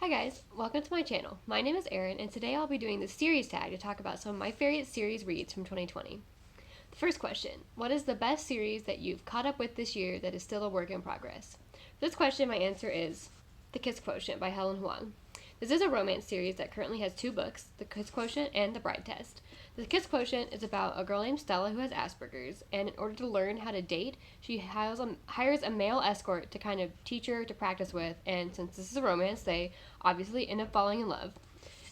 Hi guys, welcome to my channel. My name is Erin, and today I'll be doing the series tag to talk about some of my favorite series reads from 2020. The first question, what is the best series that you've caught up with this year that is still a work in progress? For this question, my answer is The Kiss Quotient by Helen Huang. This is a romance series that currently has 2 books, The Kiss Quotient and The Bride Test. The Kiss Quotient is about a girl named Stella who has Asperger's, and in order to learn how to date, she hires a male escort to kind of teach her to practice with, and since this is a romance, they obviously end up falling in love.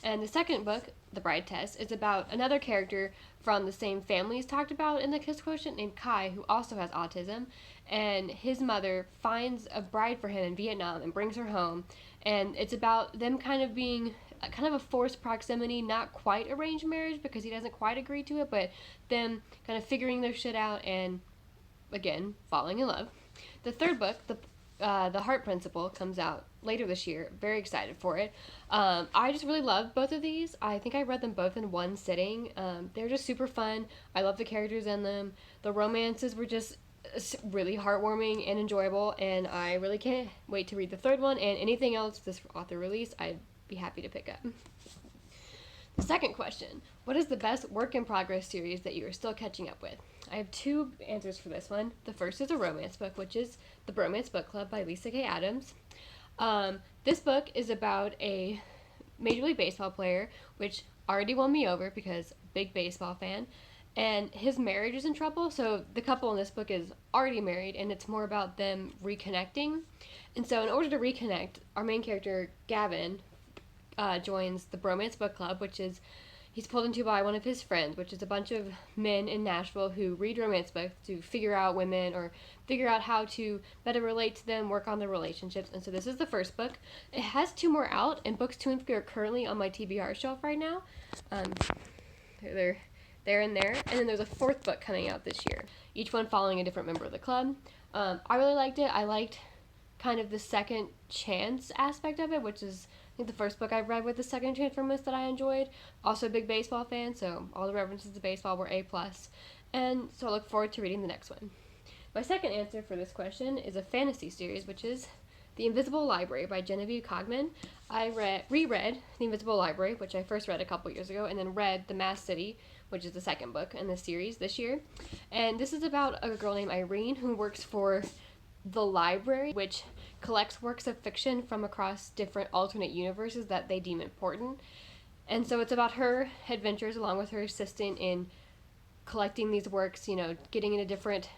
And the second book, The Bride Test, is about another character from the same family as talked about in The Kiss Quotient named Kai, who also has autism, and his mother finds a bride for him in Vietnam and brings her home, and it's about them kind of being kind of a forced proximity, not quite arranged marriage because he doesn't quite agree to it, but them kind of figuring their shit out and, again, falling in love. The third book, The Heart Principle, comes out later this year. Very excited for it. I just really love both of these. I think I read them both in one sitting. They're just super fun. I love the characters in them. The romances were just really heartwarming and enjoyable, and I really can't wait to read the third one, and anything else this author released, I'd be happy to pick up. The second question, what is the best work in progress series that you are still catching up with? I have 2 answers for this one. The first is a romance book, which is The Bromance Book Club by Lisa K. Adams. This book is about a Major League Baseball player, which already won me over because big baseball fan, and his marriage is in trouble, so the couple in this book is already married, and it's more about them reconnecting. And so in order to reconnect, our main character, Gavin, joins the Bromance Book Club, which is, he's pulled into by one of his friends, which is a bunch of men in Nashville who read romance books to figure out women or figure out how to better relate to them, work on their relationships. And so this is the first book. It has 2 more out, and books 2 and 3 are currently on my TBR shelf right now. They're there and there. And then there's a 4th book coming out this year, each one following a different member of the club. I really liked it. I liked kind of the second chance aspect of it, which is, I think, the first book I read with the second chance premise that I enjoyed. Also a big baseball fan, so all the references to baseball were A+. And so I look forward to reading the next one. My second answer for this question is a fantasy series, which is The Invisible Library by Genevieve Cogman. I reread The Invisible Library, which I first read a couple years ago, and then read The Masked City, which is the second book in the series this year. And this is about a girl named Irene who works for the library, which collects works of fiction from across different alternate universes that they deem important. And so it's about her adventures along with her assistant in collecting these works, getting into different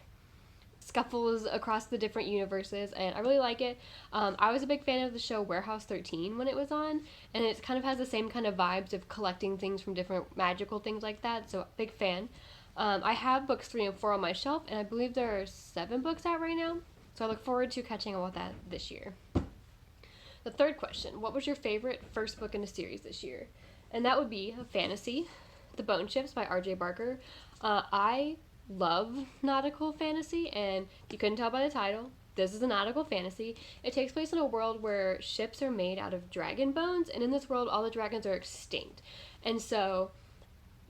scuffles across the different universes, and I really like it. I was a big fan of the show Warehouse 13 when it was on, and it kind of has the same kind of vibes of collecting things from different magical things like that, so big fan. I have books 3 and 4 on my shelf, and I believe there are 7 books out right now, so I look forward to catching up with that this year. The third question, what was your favorite first book in a series this year? And that would be a fantasy, The Bone Ships by R.J. Barker. I love nautical fantasy, and if you couldn't tell by the title, this is a nautical fantasy. It takes place in a world where ships are made out of dragon bones, and in this world all the dragons are extinct. And so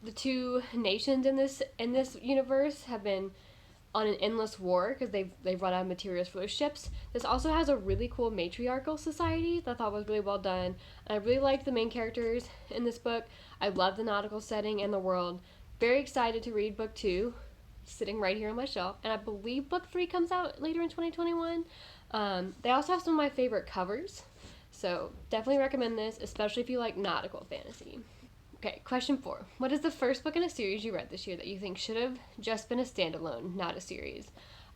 the 2 nations in this universe have been on an endless war because they've run out of materials for their ships. This also has a really cool matriarchal society that I thought was really well done. And I really liked the main characters in this book. I love the nautical setting and the world. Very excited to read book 2. Sitting right here on my shelf, and I believe book 3 comes out later in 2021. They also have some of my favorite covers, so definitely recommend this, especially if you like nautical fantasy. Okay, question 4. What is the first book in a series you read this year that you think should have just been a standalone, not a series?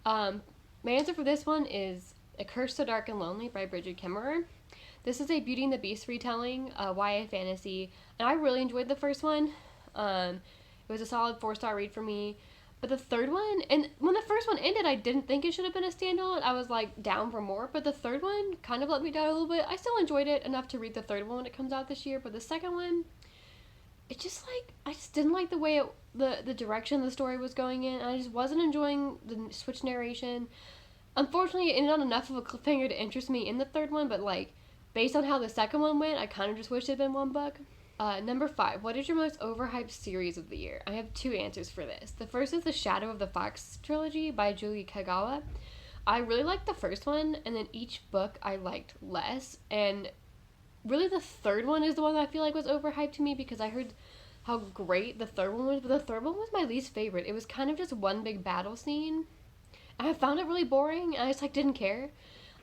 My answer for this one is A Curse So Dark and Lonely by Bridget Kemmerer. This is a Beauty and the Beast retelling, YA fantasy, and I really enjoyed the first one. It was a solid 4-star read for me. But the third one, and when the first one ended, I didn't think it should have been a standalone. I was down for more, but the third one kind of let me down a little bit. I still enjoyed it enough to read the third one when it comes out this year, but the second one, it just I just didn't like the way the direction the story was going in. I just wasn't enjoying the switch narration. Unfortunately, it ended on enough of a cliffhanger to interest me in the third one, but based on how the second one went, I kind of just wish it had been one book. Number 5, what is your most overhyped series of the year? I have 2 answers for this. The first is the Shadow of the Fox trilogy by Julie Kagawa. I really liked the first one, and then each book I liked less, and really the third one is the one that I feel like was overhyped to me because I heard how great the third one was, but the third one was my least favorite. It was kind of just one big battle scene. And I found it really boring, and I just, like, didn't care.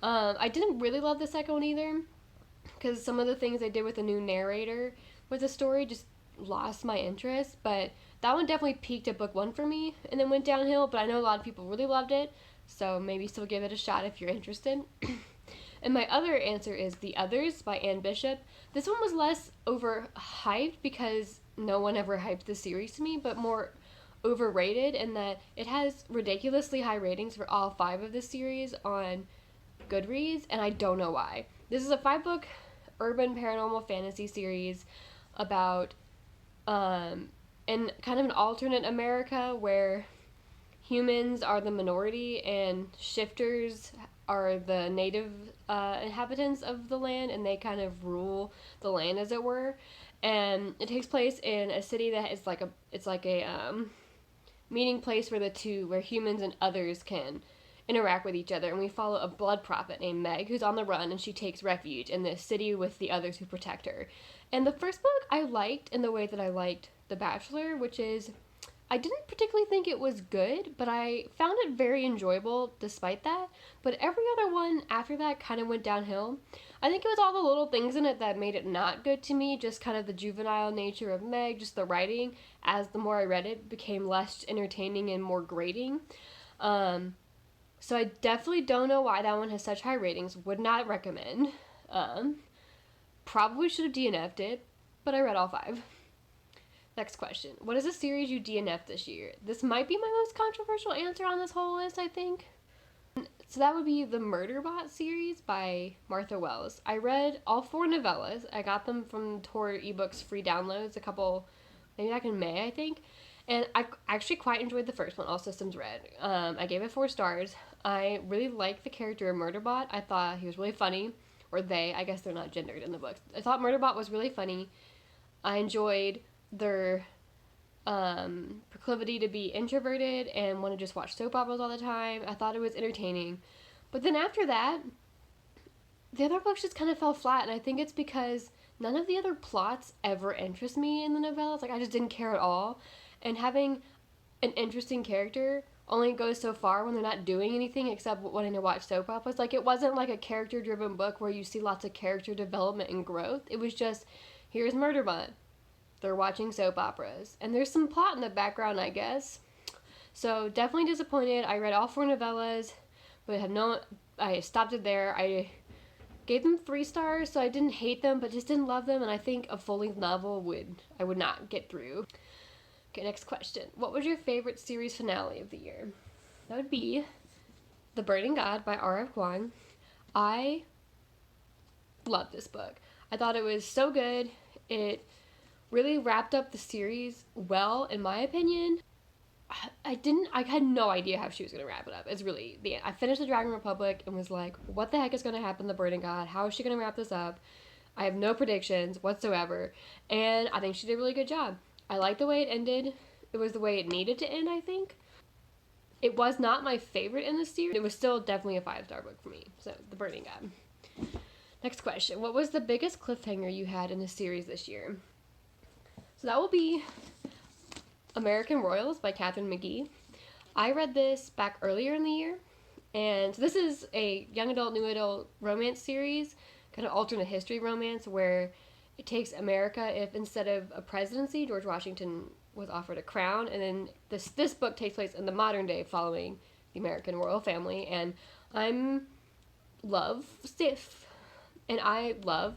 I didn't really love the second one either, because some of the things they did with the new narrator with the story just lost my interest, but that one definitely peaked at book one for me, and then went downhill, but I know a lot of people really loved it, so maybe still give it a shot if you're interested. And my other answer is The Others by Anne Bishop. This one was less overhyped because no one ever hyped the series to me, but more overrated in that it has ridiculously high ratings for all 5 of the series on Goodreads, and I don't know why. This is a 5-book urban paranormal fantasy series about in kind of an alternate America where humans are the minority and shifters are the native inhabitants of the land, and they kind of rule the land, as it were. And it takes place in a city that is like a meeting place where humans and others can interact with each other. And we follow a blood prophet named Meg, who's on the run, and she takes refuge in this city with the others who protect her. And the first book I liked in the way that I liked The Bachelor, which is, I didn't particularly think it was good, but I found it very enjoyable despite that. But every other one after that kind of went downhill. I think it was all the little things in it that made it not good to me, just kind of the juvenile nature of Meg, just the writing. As the more I read it, became less entertaining and more grating. So I definitely don't know why that one has such high ratings. Would not recommend. Probably should have DNFed it, but I read all 5. Next question. What is a series you DNF'd this year? This might be my most controversial answer on this whole list, I think. So that would be the Murderbot series by Martha Wells. I read all 4 novellas. I got them from Tor eBooks free downloads maybe back in May, I think. And I actually quite enjoyed the first one, All Systems Red. I gave it 4 stars. I really liked the character of Murderbot. I thought he was really funny. Or they, I guess they're not gendered in the books. I thought Murderbot was really funny. I enjoyed their proclivity to be introverted and want to just watch soap operas all the time. I thought it was entertaining. But then after that, the other books just kind of fell flat, and I think it's because none of the other plots ever interest me in the novellas. Like, I just didn't care at all. And having an interesting character only goes so far when they're not doing anything except wanting to watch soap operas. Like, it wasn't like a character-driven book where you see lots of character development and growth. It was just, here's Murderbot. They're watching soap operas. And there's some plot in the background, I guess. So, definitely disappointed. I read all 4 novellas, but I stopped it there. I gave them 3 stars, so I didn't hate them, but just didn't love them, and I think a full-length novel I would not get through. Okay, next question. What was your favorite series finale of the year? That would be The Burning God by R.F. Kuang. I love this book. I thought it was so good. It really wrapped up the series well, in my opinion. I had no idea how she was going to wrap it up. It's really the end. I finished The Dragon Republic and was like, what the heck is going to happen to The Burning God? How is she going to wrap this up? I have no predictions whatsoever, and I think she did a really good job. I like the way it ended. It was the way it needed to end, I think. It was not my favorite in the series. It was still definitely a 5-star book for me. So, The Burning God. Next question. What was the biggest cliffhanger you had in the series this year? So that will be American Royals by Catherine McGee. I read this back earlier in the year. And this is a young adult, new adult romance series, kind of alternate history romance, where it takes America if instead of a presidency, George Washington was offered a crown, and then this book takes place in the modern day following the American royal family, and I love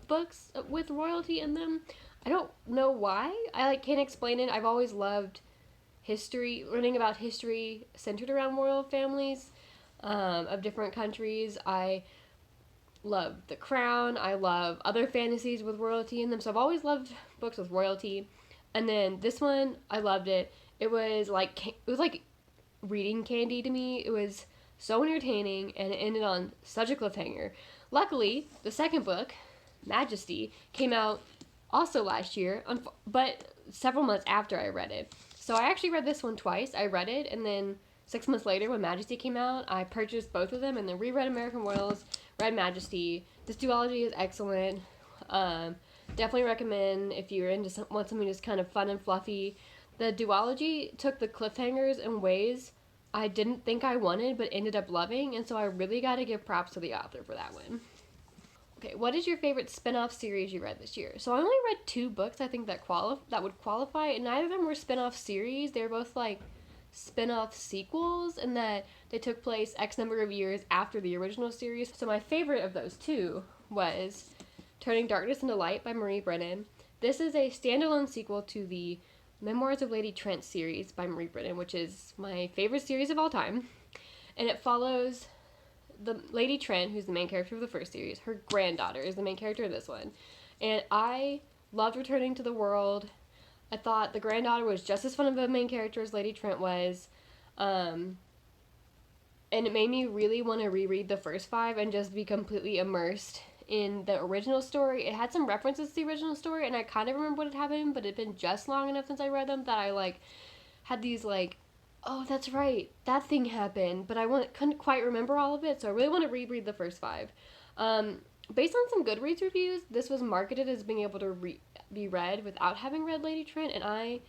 books with royalty in them. I don't know why. I can't explain it. I've always loved history, learning about history centered around royal families of different countries. I love The Crown. I love other fantasies with royalty in them. So I've always loved books with royalty. And then this one, I loved it. It was like reading candy to me. It was so entertaining, and it ended on such a cliffhanger. Luckily, the second book, Majesty, came out also last year, but several months after I read it. So I actually read this one twice. I read it, and then 6 months later, when Majesty came out, I purchased both of them, and then reread American Royals, read Majesty. This duology is excellent. Definitely recommend if you're into want something just kind of fun and fluffy. The duology took the cliffhangers in ways I didn't think I wanted, but ended up loving, and so I really got to give props to the author for that one. Okay, what is your favorite spin-off series you read this year? So I only read 2 books I think that would qualify, and neither of them were spin-off series. They were both like spin-off sequels, and that they took place X number of years after the original series. So my favorite of those 2 was Turning Darkness into Light by Marie Brennan. This is a standalone sequel to the Memoirs of Lady Trent series by Marie Brennan, which is my favorite series of all time. And it follows the Lady Trent, who's the main character of the first series. Her granddaughter is the main character of this one. And I loved returning to the world. I thought the granddaughter was just as fun of a main character as Lady Trent was. And it made me really want to reread the first 5 and just be completely immersed in the original story. It had some references to the original story, and I kind of remember what had happened, but it had been just long enough since I read them that I had these oh, that's right, that thing happened, but I couldn't quite remember all of it, so I really want to reread the first 5. Based on some Goodreads reviews, this was marketed as being able to be read without having read Lady Trent, and I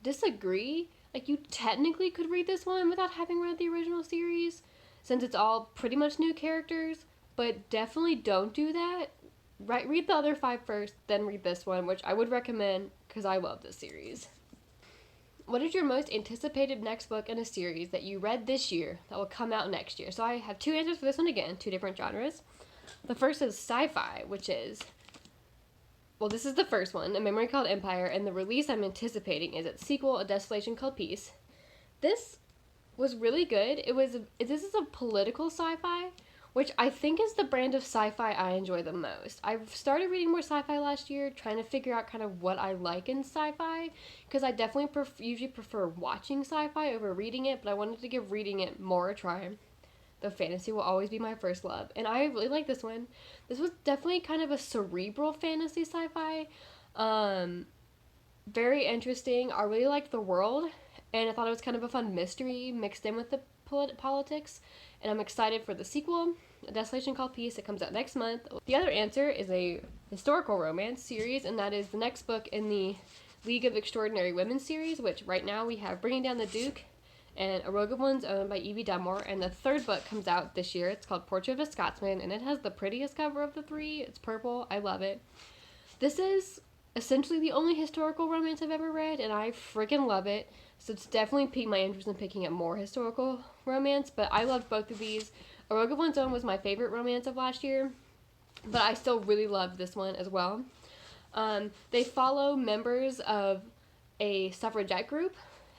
disagree. You technically could read this one without having read the original series, since it's all pretty much new characters, but definitely don't do that. Read the other 5 first, then read this one, which I would recommend because I love this series. What is your most anticipated next book in a series that you read this year that will come out next year? So I have 2 answers for this one again, 2 different genres. The first is sci-fi, which is, well, this is the first one, A Memory Called Empire, and the release I'm anticipating is its sequel, A Desolation Called Peace. This was really good. This is a political sci-fi, which I think is the brand of sci-fi I enjoy the most. I've started reading more sci-fi last year, trying to figure out kind of what I like in sci-fi, because I definitely usually prefer watching sci-fi over reading it, but I wanted to give reading it more a try. Though fantasy will always be my first love, and I really like this one. This was definitely kind of a cerebral fantasy sci-fi. Very interesting. I really liked the world, and I thought it was kind of a fun mystery mixed in with the politics, and I'm excited for the sequel, A Desolation Called Peace. It comes out next month. The other answer is a historical romance series, and that is the next book in the League of Extraordinary Women series, which right now we have Bringing Down the Duke and A Rogue of One's Own by Evie Dunmore, and the 3rd book comes out this year. It's called Portrait of a Scotsman, and it has the prettiest cover of the 3. It's purple. I love it. This is essentially the only historical romance I've ever read, and I freaking love it. So it's definitely piqued my interest in picking up more historical romance, but I loved both of these. A Rogue of One's Own was my favorite romance of last year, but I still really loved this one as well. They follow members of a suffragette group,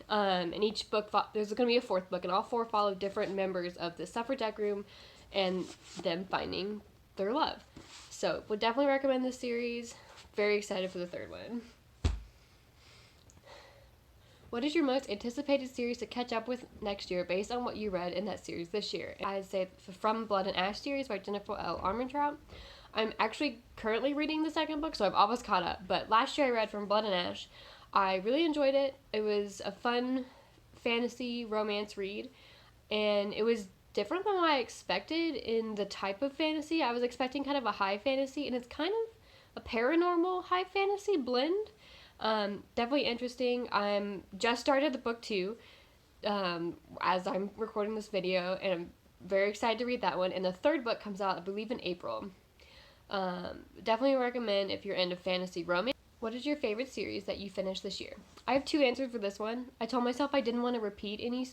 and each book, there's going to be a 4th book, and all 4 follow different members of the suffragette group and them finding their love. So would definitely recommend this series. Very excited for the 3rd one. What is your most anticipated series to catch up with next year based on what you read in that series this year? I'd say the From Blood and Ash series by Jennifer L. Armentrout. I'm actually currently reading the 2nd book, so I've almost caught up. But last year I read From Blood and Ash. I really enjoyed it. It was a fun fantasy romance read, and it was different than what I expected in the type of fantasy. I was expecting kind of a high fantasy, and it's kind of a paranormal high fantasy blend. Definitely interesting. I'm just started the book 2 as I'm recording this video, and I'm very excited to read that one. And the 3rd book comes out, I believe, in April. Definitely recommend if you're into fantasy romance. What is your favorite series that you finished this year? I have 2 answers for this one. I told myself I didn't want to repeat any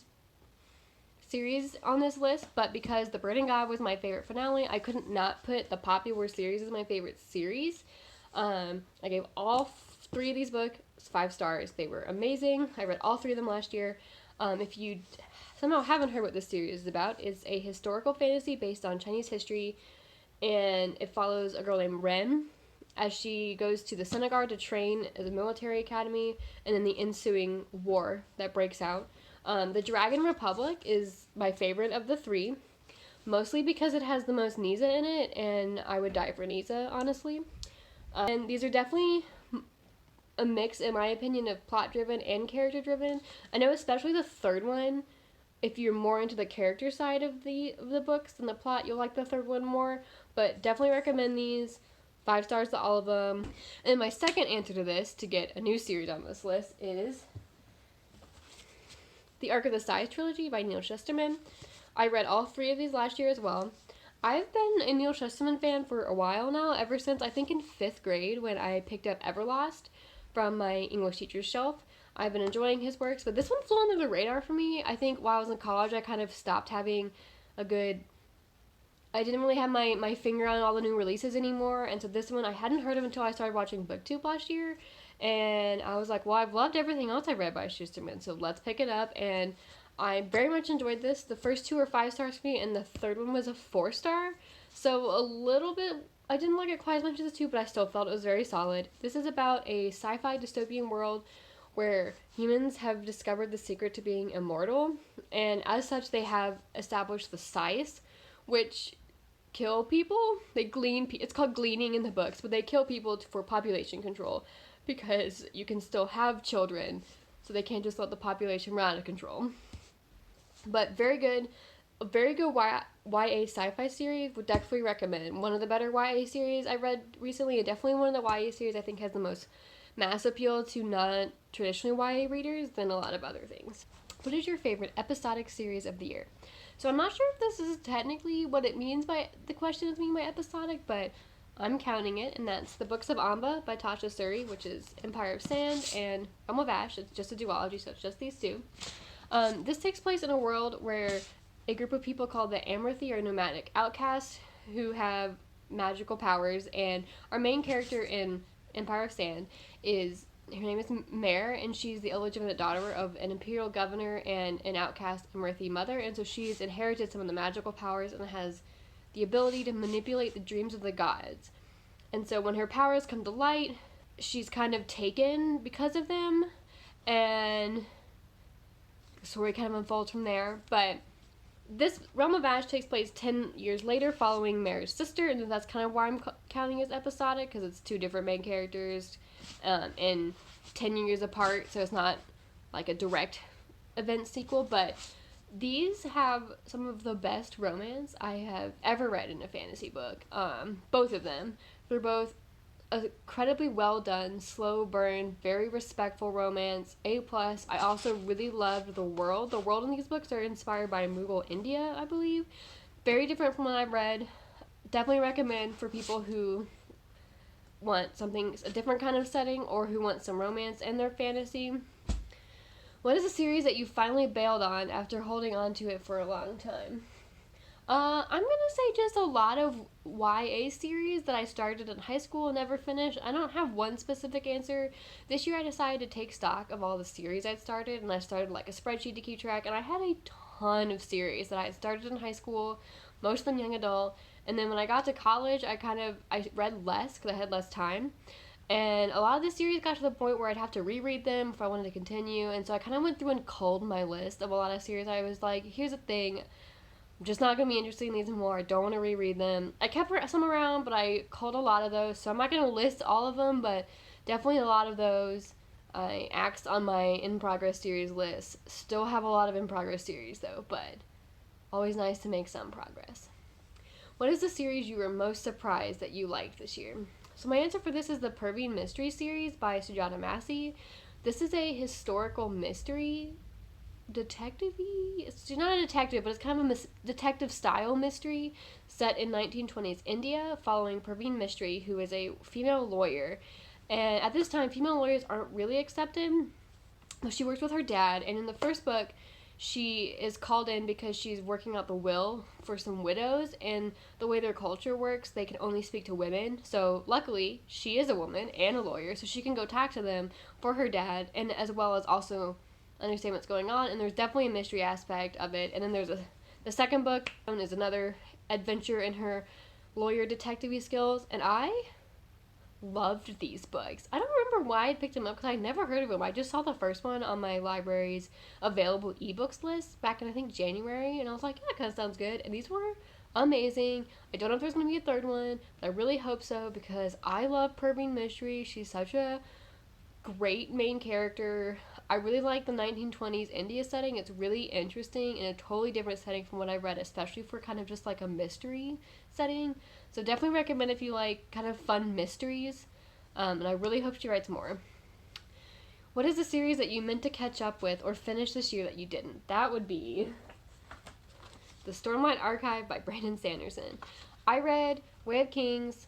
series on this list, but because The Bird and God was my favorite finale, I couldn't not put The Poppy War series as my favorite series. I gave all 3 of these books 5 stars. They were amazing. I read all 3 of them last year. If you somehow haven't heard what this series is about, it's a historical fantasy based on Chinese history, and it follows a girl named Ren as she goes to the synagogue to train at the military academy, and then the ensuing war that breaks out. The Dragon Republic is my favorite of the 3, mostly because it has the most Nisa in it, and I would die for Nisa, honestly. And these are definitely a mix, in my opinion, of plot-driven and character-driven. I know especially the 3rd one, if you're more into the character side of the books than the plot, you'll like the 3rd one more, but definitely recommend these. 5 stars to all of them. And my second answer to this, to get a new series on this list, is The Arc of the Size trilogy by Neil Shusterman. I read all 3 of these last year as well. I've been a Neil Shusterman fan for a while now, ever since I think in 5th grade when I picked up Everlast from my English teacher's shelf. I've been enjoying his works, but this one flew under the radar for me. I think while I was in college, I kind of stopped having I didn't really have my finger on all the new releases anymore, and so this one I hadn't heard of until I started watching BookTube last year, and I was like, well, I've loved everything else I read by Shusterman, so let's pick it up, and I very much enjoyed this. The first 2 are 5 stars for me, and the third one was a 4-star, so a little bit, I didn't like it quite as much as the 2, but I still felt it was very solid. This is about a sci-fi dystopian world where humans have discovered the secret to being immortal, and as such they have established the scythe, which kill people. They glean, it's called gleaning in the books, but they kill people for population control, because you can still have children, so they can't just let the population run out of control. But very good, a very good YA sci-fi series, would definitely recommend. One of the better YA series I read recently, and definitely one of the YA series I think has the most mass appeal to not traditionally YA readers than a lot of other things. What is your favorite episodic series of the year? So I'm not sure if this is technically what it means by, the question is mean by episodic, but I'm counting it, and that's The Books of Amba by Tasha Suri, which is Empire of Sand, and Realm of Ash. It's just a duology, so it's just these 2. This takes place in a world where a group of people called the Amrathi are nomadic outcasts who have magical powers, and our main character in Empire of Sand her name is Mare, and she's the illegitimate daughter of an imperial governor and an outcast Amrathi mother, and so she's inherited some of the magical powers and has the ability to manipulate the dreams of the gods. And so when her powers come to light, she's kind of taken because of them, and the story kind of unfolds from there. But this Realm of Ash takes place 10 years later following Mare's sister, and that's kind of why I'm counting as episodic, because it's 2 different main characters and 10 years apart, so it's not like a direct event sequel, but these have some of the best romance I have ever read in a fantasy book. Both of them. They're both incredibly well done, slow burn, very respectful romance, A+. I also really loved the world. The world in these books are inspired by Mughal India, I believe. Very different from what I've read. Definitely recommend for people who want a different kind of setting, or who want some romance in their fantasy. What is a series that you finally bailed on after holding on to it for a long time? I'm gonna say just a lot of YA series that I started in high school and never finished. I don't have one specific answer. This year I decided to take stock of all the series I'd started, and I started like a spreadsheet to keep track, and I had a ton of series that I had started in high school, most of them young adult, and then when I got to college, I read less because I had less time, and a lot of the series got to the point where I'd have to reread them if I wanted to continue, and so I kind of went through and culled my list of a lot of series. I was like, here's the thing, I'm just not going to be interested in these anymore. I don't want to reread them. I kept some around, but I culled a lot of those, so I'm not going to list all of them, but definitely a lot of those I axed on my in-progress series list. Still have a lot of in-progress series, though, but always nice to make some progress. What is the series you were most surprised that you liked this year? So my answer for this is the Pervine Mystery series by Sujata Massey. This is a historical mystery detective-y. It's not a detective, but it's kind of a detective-style mystery set in 1920s India, following Pervine Mystery, who is a female lawyer. And at this time, female lawyers aren't really accepted. But she works with her dad, and in the first book, she is called in because she's working out the will for some widows, and the way their culture works, they can only speak to women. So luckily, she is a woman and a lawyer, so she can go talk to them for her dad, and as well as also understand what's going on. And there's definitely a mystery aspect of it. And then there's the second book is another adventure in her lawyer detective-y skills, and I loved these books. I don't remember why I picked them up because I never heard of them. I just saw the first one on my library's available ebooks list back in I think January, and I was like, yeah, that kind of sounds good. And these were amazing. I don't know if there's going to be a third one, but I really hope so because I love Pervine Mystery. She's such a great main character. I really like the 1920s India setting. It's really interesting in a totally different setting from what I read, especially for kind of just like a mystery setting. So definitely recommend if you like kind of fun mysteries. And I really hope she writes more. What is a series that you meant to catch up with or finish this year that you didn't? That would be The Stormlight Archive by Brandon Sanderson. I read Way of Kings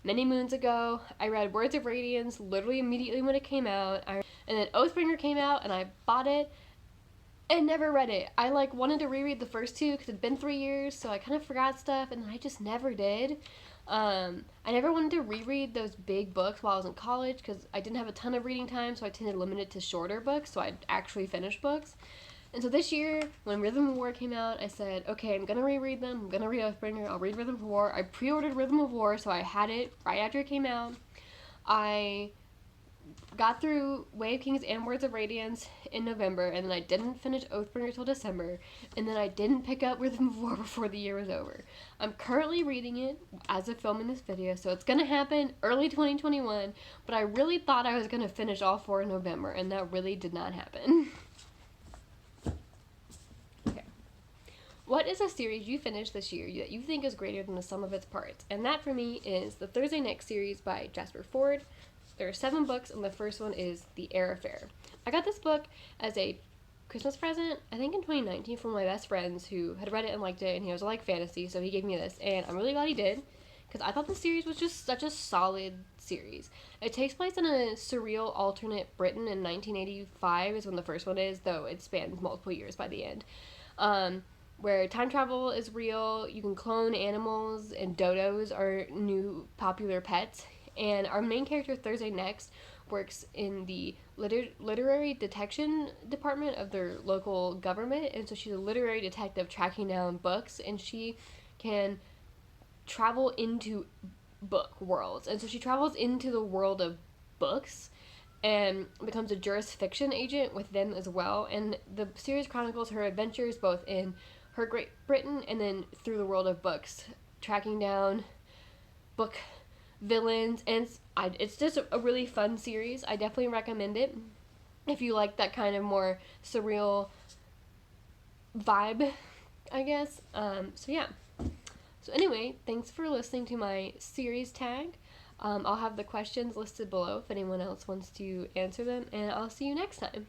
many moons ago. I read Words of Radiance literally immediately when it came out. And then Oathbringer came out and I bought it and never read it. I wanted to reread the first two because it'd been 3 years, so I kind of forgot stuff and I just never did. I never wanted to reread those big books while I was in college because I didn't have a ton of reading time, so I tended to limit it to shorter books so I'd actually finish books. And so this year, when Rhythm of War came out, I said, okay, I'm going to reread them. I'm going to read Oathbringer. I'll read Rhythm of War. I pre-ordered Rhythm of War, so I had it right after it came out. I got through Way of Kings and Words of Radiance in November, and then I didn't finish Oathbringer till December, and then I didn't pick up Rhythm of War before the year was over. I'm currently reading it as of filming this video, so it's gonna happen early 2021, but I really thought I was gonna finish all 4 in November, and that really did not happen. Okay. What is a series you finished this year that you think is greater than the sum of its parts? And that for me is the Thursday Next series by Jasper Fforde. There are 7 books, and the first one is The Air Affair. I got this book as a Christmas present, I think in 2019, from my best friends who had read it and liked it, and he was like fantasy, so he gave me this, and I'm really glad he did, because I thought the series was just such a solid series. It takes place in a surreal alternate Britain in 1985 is when the first one is, though it spans multiple years by the end, where time travel is real, you can clone animals, and dodos are new popular pets. And our main character, Thursday Next, works in the literary detection department of their local government, and so she's a literary detective tracking down books, and she can travel into book worlds. And so she travels into the world of books and becomes a jurisfiction agent with them as well. And the series chronicles her adventures both in her Great Britain and then through the world of books, tracking down book villains, and it's just a really fun series. I definitely recommend it if you like that kind of more surreal vibe, I guess. So yeah. So anyway, thanks for listening to my series tag. I'll have the questions listed below if anyone else wants to answer them, and I'll see you next time.